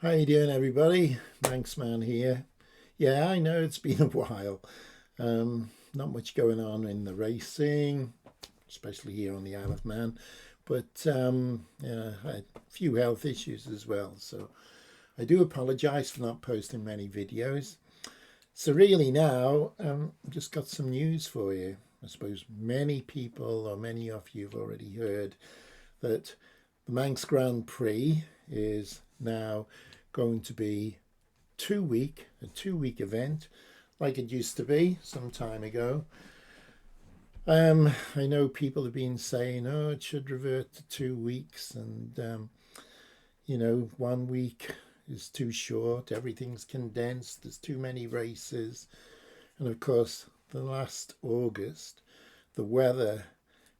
How you doing, everybody? Manx Man here. Yeah, I know it's been a while. Not much going on in the racing, especially here on the Isle of Man. But yeah, I had a few health issues as well. So I do apologise for not posting many videos. So really now, I've just got some news for you. I suppose many people or many of you have already heard that the Manx Grand Prix is now going to be a 2 week event like it used to be some time ago. I know people have been saying, oh, it should revert to 2 weeks, and 1 week is too short, everything's condensed, there's too many races. And of course, the last August, the weather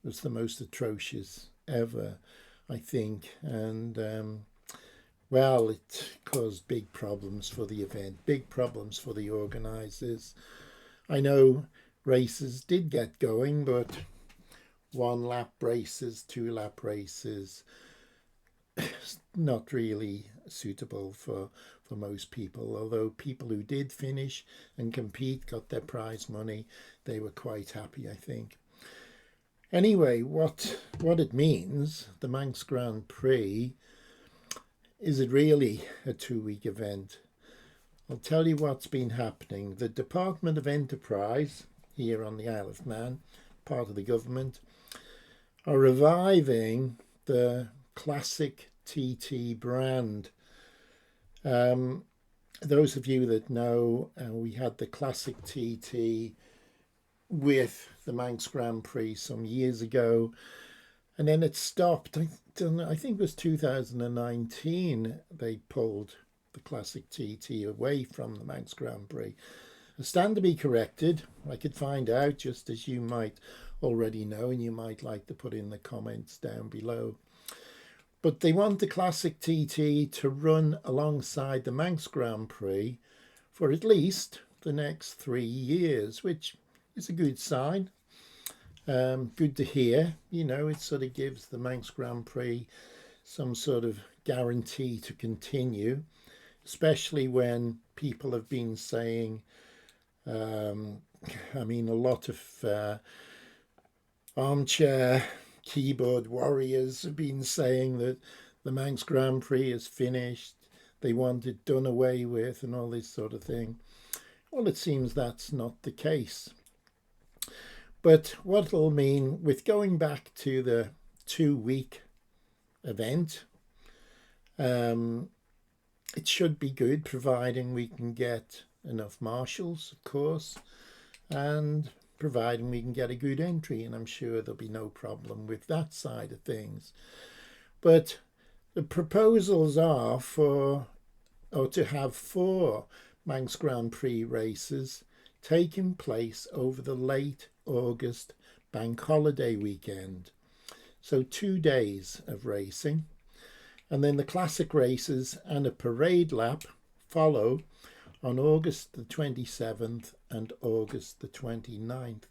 was the most atrocious ever, I think, and well, it caused big problems for the event, big problems for the organisers. I know races did get going, but 1 lap races, 2 lap races, not really suitable for most people. Although people who did finish and compete got their prize money, they were quite happy, I think. Anyway, what it means, the Manx Grand Prix, is it really a 2 week event? I'll tell you what's been happening. The Department of Enterprise here on the Isle of Man, part of the government, are reviving the classic TT brand. Those of you that know, we had the classic TT with the Manx Grand Prix some years ago, and then it stopped. I think it was 2019 they pulled the classic TT away from the Manx Grand Prix. I stand to be corrected. I could find out, just as you might already know, and you might like to put in the comments down below. But they want the classic TT to run alongside the Manx Grand Prix for at least the next 3 years, which is a good sign. Good to hear. It sort of gives the Manx Grand Prix some sort of guarantee to continue, especially when people have been saying, a lot of armchair keyboard warriors have been saying that the Manx Grand Prix is finished, they want it done away with, and all this sort of thing. Well, it seems that's not the case. But what it'll mean with going back to the 2 week event, it should be good, providing we can get enough marshals, of course, and providing we can get a good entry, and I'm sure there'll be no problem with that side of things. But the proposals are to have 4 Manx Grand Prix races taking place over the late August bank holiday weekend. So 2 days of racing. And then the classic races and a parade lap follow on August the 27th and August the 29th.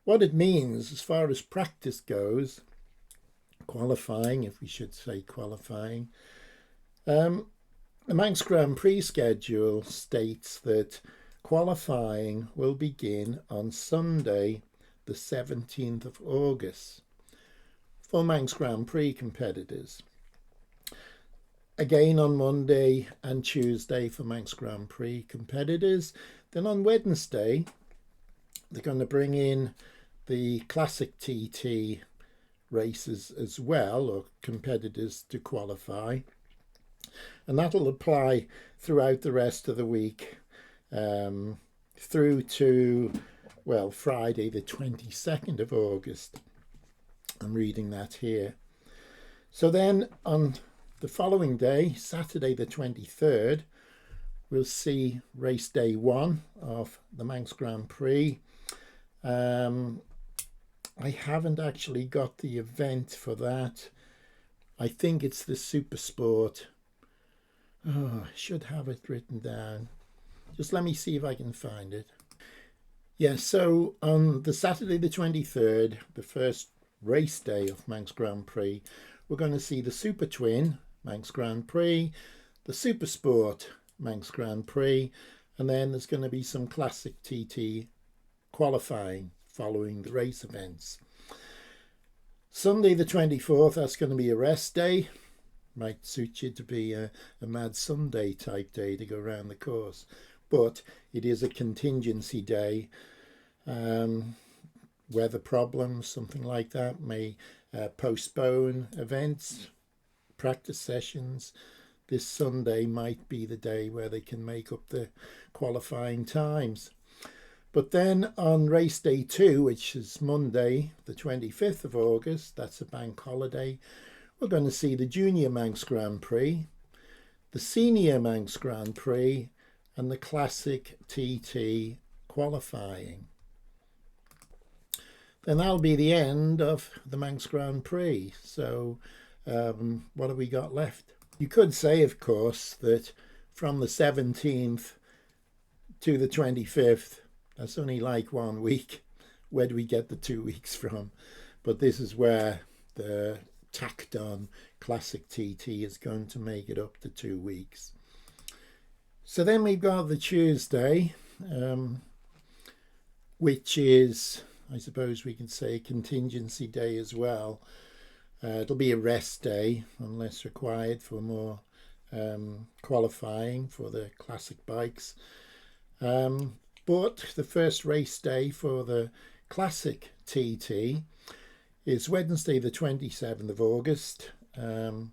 What it means as far as practice goes, qualifying, if we should say qualifying, the Manx Grand Prix schedule states that qualifying will begin on Sunday the 17th of August for Manx Grand Prix competitors. Again on Monday and Tuesday for Manx Grand Prix competitors. Then on Wednesday, they're going to bring in the Classic TT races as well, or competitors to qualify. And that'll apply throughout the rest of the week, through to, Friday the 22nd of August. I'm reading that here. So then on the following day, Saturday the 23rd, we'll see race day 1 of the Manx Grand Prix. I haven't actually got the event for that. I think it's the Supersport. Oh, I should have it written down. Just let me see if I can find it. Yeah, so on the Saturday the 23rd, the first race day of Manx Grand Prix, we're going to see the Super Twin Manx Grand Prix, the Supersport Manx Grand Prix, and then there's going to be some classic TT qualifying following the race events. Sunday the 24th, that's going to be a rest day. Might suit you to be a Mad Sunday type day to go around the course, but it is a contingency day. Weather problems, something like that, may postpone events, practice sessions. This Sunday might be the day where they can make up the qualifying times. But then on race day 2, which is Monday the 25th of August, that's a bank holiday, we're going to see the Junior Manx Grand Prix, the Senior Manx Grand Prix, and the Classic TT qualifying. Then that'll be the end of the Manx Grand Prix. So what have we got left? You could say, of course, that from the 17th to the 25th, that's only like 1 week. Where do we get the 2 weeks from? But this is where the tacked on Classic TT is going to make it up to 2 weeks. So then we've got the Tuesday, which is, I suppose we can say, contingency day as well. It'll be a rest day unless required for more qualifying for the classic bikes. But the first race day for the Classic TT is Wednesday the 27th of August. The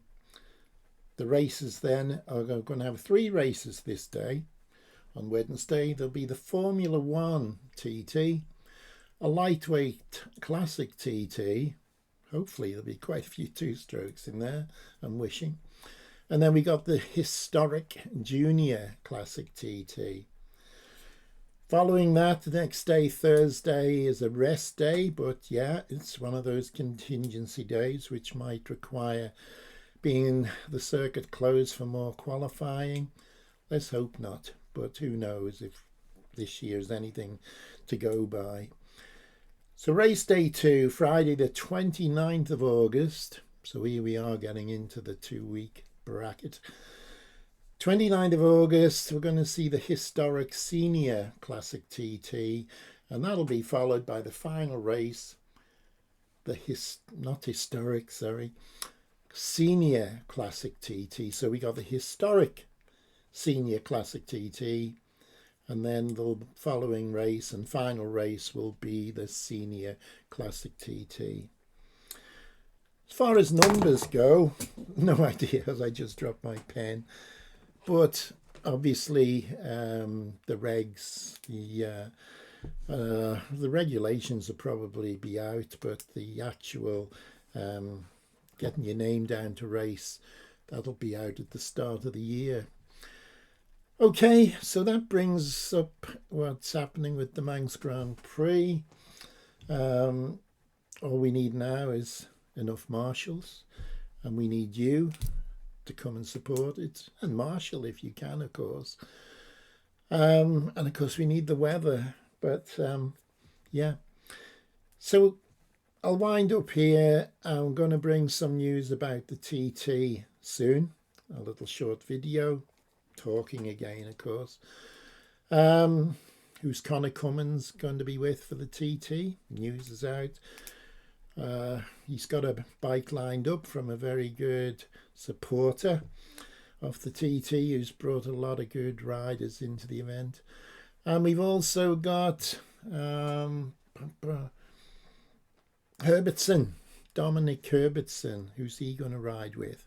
races then are going to have 3 races this day. On Wednesday there'll be the Formula 1 TT, a lightweight Classic TT. Hopefully there'll be quite a few 2-strokes in there, I'm wishing. And then we got the historic Junior Classic TT. Following that, the next day, Thursday, is a rest day, but yeah, it's one of those contingency days which might require being the circuit closed for more qualifying. Let's hope not, but who knows if this year's anything to go by. So race day 2, Friday the 29th of August. So here we are getting into the 2-week bracket. 29th of August, we're going to see the historic Senior Classic TT, and that'll be followed by the final race, the Senior Classic TT. So we got the historic Senior Classic TT, and then the following race and final race will be the Senior Classic TT. As far as numbers go, no idea, as I just dropped my pen. But obviously the regs, the regulations will probably be out, but the actual getting your name down to race, that'll be out at the start of the year. Okay, so that brings up what's happening with the Manx Grand Prix. All we need now is enough marshals, and we need you to come and support it, and marshal if you can, of course. And of course we need the weather, but yeah. So I'll wind up here. I'm going to bring some news about the TT soon, a little short video talking again, of course. Who's Connor Cummins going to be with for the TT? News is out. He's got a bike lined up from a very good supporter of the TT who's brought a lot of good riders into the event. And we've also got Herbertson, Dominic Herbertson. Who's he going to ride with?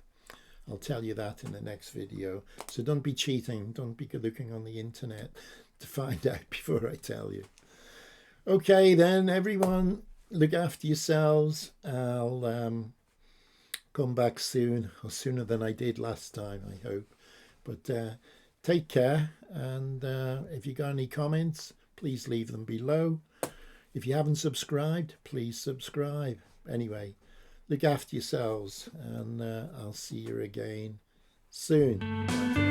I'll tell you that in the next video. So don't be cheating, don't be looking on the internet to find out before I tell you. Okay then, everyone, look after yourselves. I'll come back soon, or sooner than I did last time, I hope. But take care, and if you got any comments, please leave them below. If you haven't subscribed, please subscribe. Anyway, look after yourselves, and I'll see you again soon. Bye.